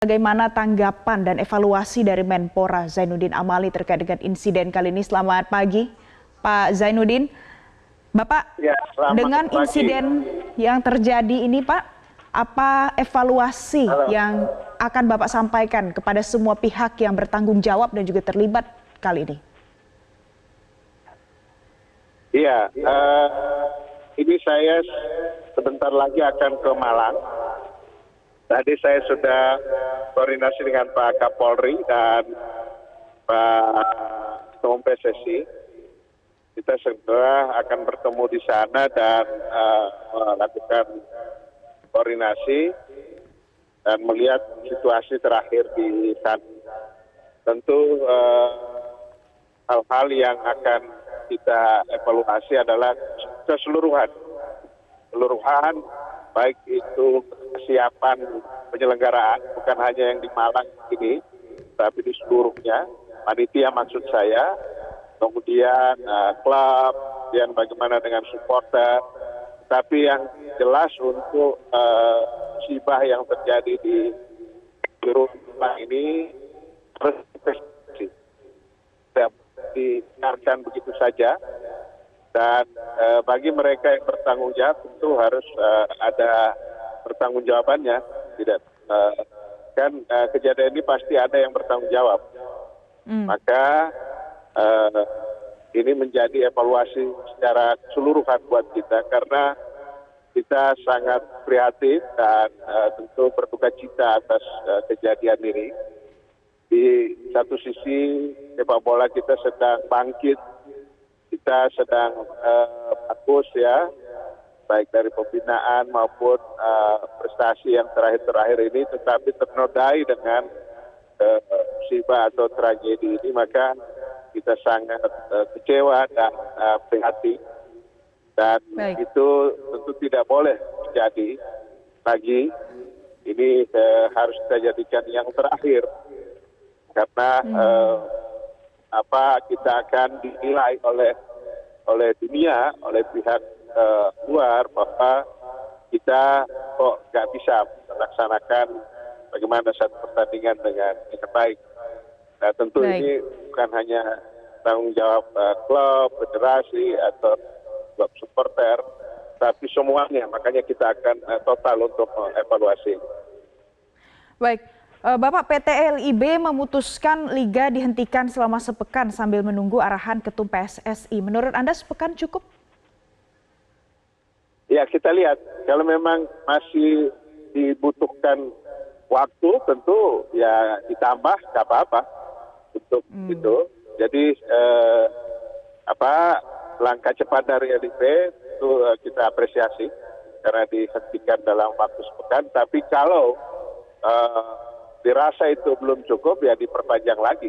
Bagaimana tanggapan dan evaluasi dari Menpora Zainuddin Amali terkait dengan insiden kali ini? Selamat pagi, Pak Zainuddin. Bapak, Ya, dengan pagi. insiden yang terjadi ini, Pak, apa evaluasi yang akan Bapak sampaikan kepada semua pihak yang bertanggung jawab dan juga terlibat kali ini? Iya, ini saya sebentar lagi akan ke Malang. Tadi saya sudah koordinasi dengan Pak Kapolri dan Pak Ketua Umum PSSI. Kita segera akan bertemu di sana dan melakukan koordinasi dan melihat situasi terakhir di sana. Tentu hal-hal yang akan kita evaluasi adalah keseluruhan, baik itu kesiapan penyelenggaraan, bukan hanya yang di Malang ini, tapi di seluruhnya, panitia maksud saya, kemudian klub, dan bagaimana dengan supporter, tapi yang jelas untuk musibah yang terjadi di rumah ini harus dibiarkan begitu saja. Dan bagi mereka yang bertanggung jawab tentu harus ada pertanggungjawabannya. Tidak kan kejadian ini pasti ada yang bertanggung jawab. Maka ini menjadi evaluasi secara keseluruhan buat kita karena kita sangat prihatin dan tentu berduka cita atas kejadian ini. Di satu sisi sepak bola kita sedang bangkit. Kita sedang bagus ya, baik dari pembinaan maupun prestasi yang terakhir-terakhir ini, tetapi ternodai dengan musibah atau tragedi ini, maka kita sangat kecewa dan prihatin. Dan itu tentu tidak boleh terjadi lagi. Ini harus kita jadikan yang terakhir, karena kita akan dinilai oleh dunia, oleh pihak luar bahwa kita kok nggak bisa melaksanakan bagaimana satu pertandingan dengan baik. Nah, tentu ini bukan hanya tanggung jawab klub, federasi atau klub supporter, tapi semuanya. Makanya kita akan total untuk evaluasi. Baik. Bapak, PT LIB memutuskan Liga dihentikan selama sepekan sambil menunggu arahan Ketum PSSI. Menurut Anda sepekan cukup? Ya, kita lihat. Kalau memang masih dibutuhkan waktu, tentu ya ditambah nggak apa-apa untuk itu. Jadi langkah cepat dari LIB itu kita apresiasi karena dihentikan dalam waktu sepekan. Tapi kalau dirasa itu belum cukup, ya diperpanjang lagi.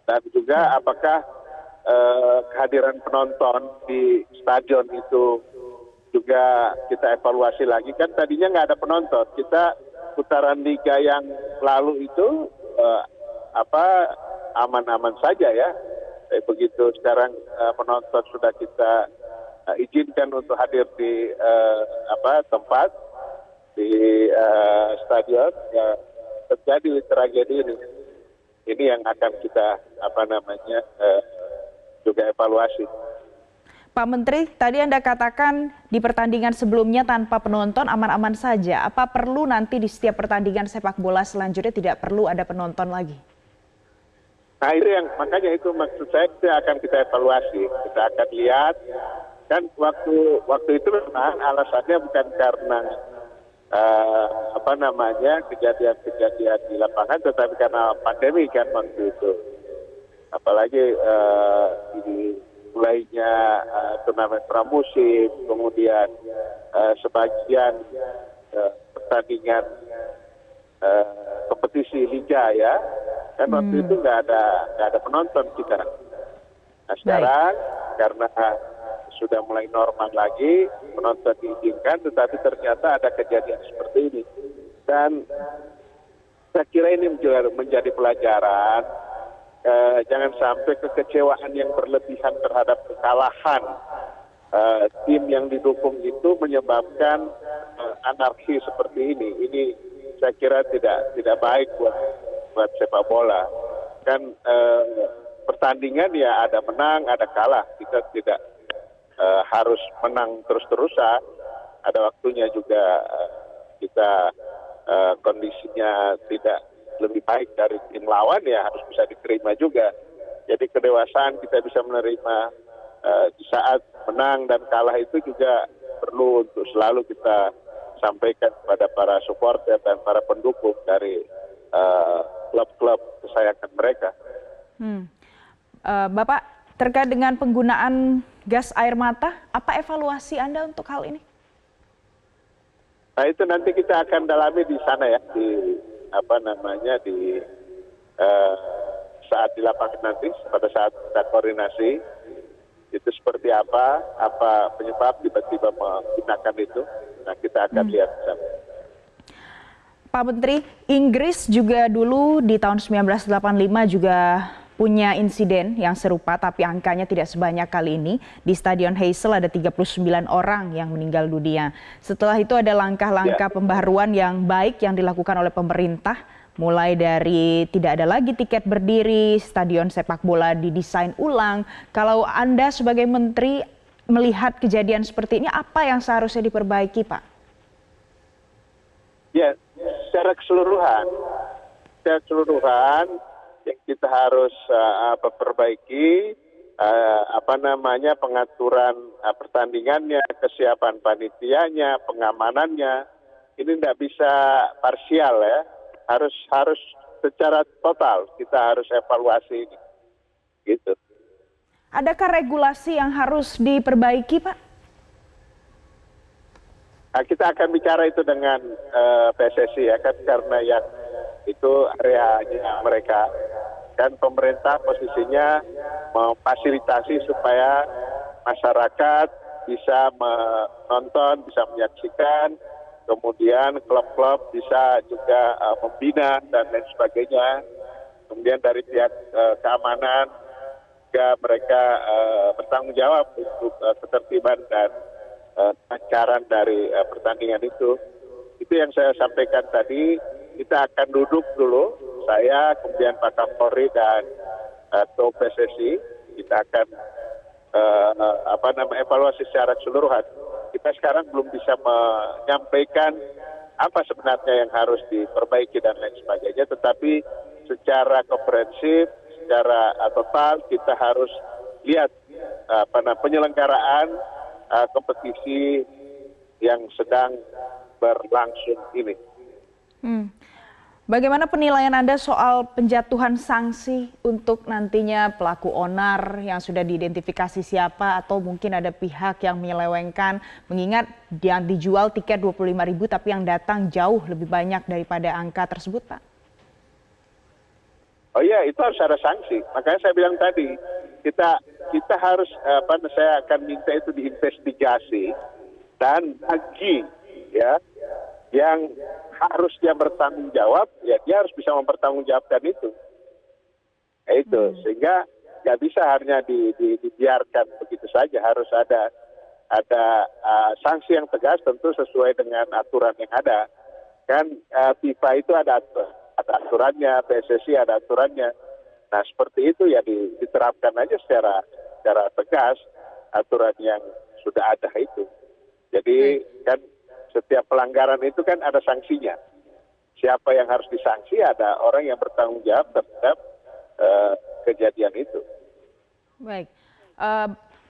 Dan juga apakah kehadiran penonton di stadion itu juga kita evaluasi lagi. Kan tadinya nggak ada penonton. Kita putaran liga yang lalu itu aman-aman saja ya. Begitu sekarang penonton sudah kita izinkan untuk hadir di tempat di stadion, ya terjadi tragedi ini. Ini yang akan kita juga evaluasi. Pak Menteri, tadi Anda katakan di pertandingan sebelumnya tanpa penonton aman-aman saja. Apa perlu nanti di setiap pertandingan sepak bola selanjutnya tidak perlu ada penonton lagi? Nah, itu yang makanya itu maksud saya akan kita evaluasi. Kita akan lihat kan waktu itu memang alasannya bukan karena kejadian-kejadian di lapangan, tetapi karena pandemi kan waktu itu. Apalagi mulainya turnamen pramusim, kemudian sebagian pertandingan kompetisi liga ya, kan waktu itu nggak ada penonton kita. Nah sekarang karena sudah mulai normal lagi, penonton diizinkan, tetapi ternyata ada kejadian seperti ini. Dan saya kira ini menjadi pelajaran, jangan sampai kekecewaan yang berlebihan terhadap kekalahan tim yang didukung itu menyebabkan anarki seperti ini. Ini saya kira tidak baik buat sepak bola. Kan pertandingan ya ada menang, ada kalah. Kita tidak harus menang terus-terusan. Ada waktunya juga kita kondisinya tidak lebih baik dari tim lawan, ya harus bisa diterima juga. Jadi kedewasaan kita bisa menerima di saat menang dan kalah itu juga perlu untuk selalu kita sampaikan kepada para supporter dan para pendukung dari klub-klub kesayangan mereka. Bapak, terkait dengan penggunaan gas air mata, apa evaluasi Anda untuk hal ini? Nah itu nanti kita akan dalami di sana ya, di saat di lapangan nanti, pada saat kita koordinasi itu seperti apa penyebab tiba-tiba menggunakan itu. Nah kita akan lihat di sana. Pak Menteri, Inggris juga dulu di tahun 1985 juga punya insiden yang serupa, tapi angkanya tidak sebanyak kali ini. Di Stadion Heysel ada 39 orang yang meninggal dunia. Setelah itu ada langkah-langkah pembaharuan yang baik yang dilakukan oleh pemerintah, mulai dari tidak ada lagi tiket berdiri, stadion sepak bola didesain ulang. Kalau Anda sebagai Menteri melihat kejadian seperti ini, apa yang seharusnya diperbaiki, Pak? Ya, secara keseluruhan yang kita harus perbaiki pengaturan pertandingannya, kesiapan panitianya, pengamanannya. Ini tidak bisa parsial ya, harus secara total kita harus evaluasi ini. Gitu. Adakah regulasi yang harus diperbaiki, Pak? Nah, kita akan bicara itu dengan PSSI ya kan, karena yang itu areanya mereka, dan pemerintah posisinya memfasilitasi supaya masyarakat bisa menonton, bisa menyaksikan, kemudian klub-klub bisa juga membina dan lain sebagainya. Kemudian dari pihak keamanan juga mereka bertanggung jawab untuk ketertiban dan lancaran dari pertandingan itu. Itu yang saya sampaikan tadi. Kita akan duduk dulu, saya, kemudian Pak Kapolri dan Ketua PSSI, kita akan evaluasi secara keseluruhan. Kita sekarang belum bisa menyampaikan apa sebenarnya yang harus diperbaiki dan lain sebagainya, tetapi secara komprehensif, secara total kita harus lihat penyelenggaraan kompetisi yang sedang berlangsung ini. Bagaimana penilaian Anda soal penjatuhan sanksi untuk nantinya pelaku onar yang sudah diidentifikasi siapa, atau mungkin ada pihak yang menyelewengkan, mengingat yang dijual tiket 25.000 tapi yang datang jauh lebih banyak daripada angka tersebut, Pak? Oh iya, itu harus ada sanksi. Makanya saya bilang tadi, kita harus saya akan minta itu diinvestigasi, dan bagi ya yang harusnya bertanggung jawab, ya dia harus bisa mempertanggungjawabkan itu. Sehingga nggak bisa hanya dibiarkan begitu saja, harus ada sanksi yang tegas, tentu sesuai dengan aturan yang ada. Kan FIFA itu ada aturannya, PSSI ada aturannya. Nah seperti itu ya diterapkan aja secara tegas aturan yang sudah ada itu. Jadi kan setiap pelanggaran itu kan ada sanksinya. Siapa yang harus disanksi, ada orang yang bertanggung jawab terhadap kejadian itu. Baik,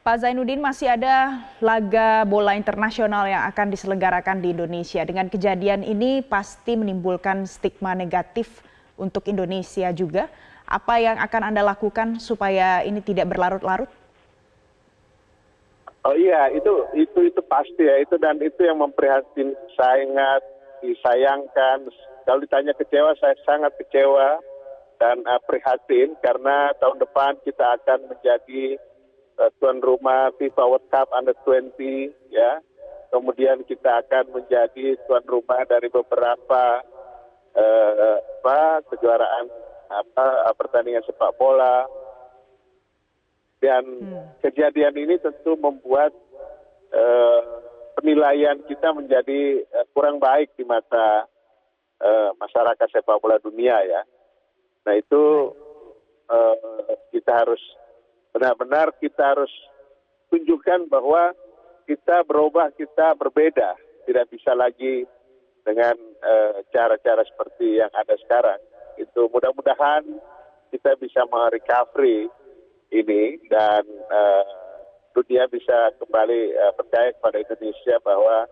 Pak Zainuddin, masih ada laga bola internasional yang akan diselenggarakan di Indonesia. Dengan kejadian ini pasti menimbulkan stigma negatif untuk Indonesia juga. Apa yang akan Anda lakukan supaya ini tidak berlarut-larut? Oh iya, itu pasti ya, dan itu yang memprihatinkan, sangat disayangkan. Kalau ditanya kecewa, saya sangat kecewa dan prihatin, karena tahun depan kita akan menjadi tuan rumah FIFA World Cup Under-20 ya. Kemudian kita akan menjadi tuan rumah dari beberapa kejuaraan pertandingan sepak bola. Dan kejadian ini tentu membuat penilaian kita menjadi kurang baik di mata masyarakat sepak bola dunia ya. Nah itu kita harus benar-benar kita harus tunjukkan bahwa kita berubah, kita berbeda, tidak bisa lagi dengan cara-cara seperti yang ada sekarang. Itu mudah-mudahan kita bisa merecovery ini dan dunia bisa kembali percaya kepada Indonesia bahwa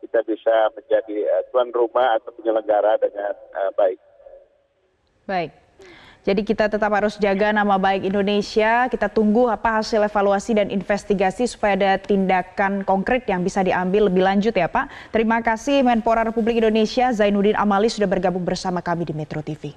kita bisa menjadi tuan rumah atau penyelenggara dengan baik. Baik. Jadi kita tetap harus jaga nama baik Indonesia, kita tunggu apa hasil evaluasi dan investigasi supaya ada tindakan konkret yang bisa diambil lebih lanjut ya Pak. Terima kasih Menpora Republik Indonesia Zainuddin Amali sudah bergabung bersama kami di Metro TV.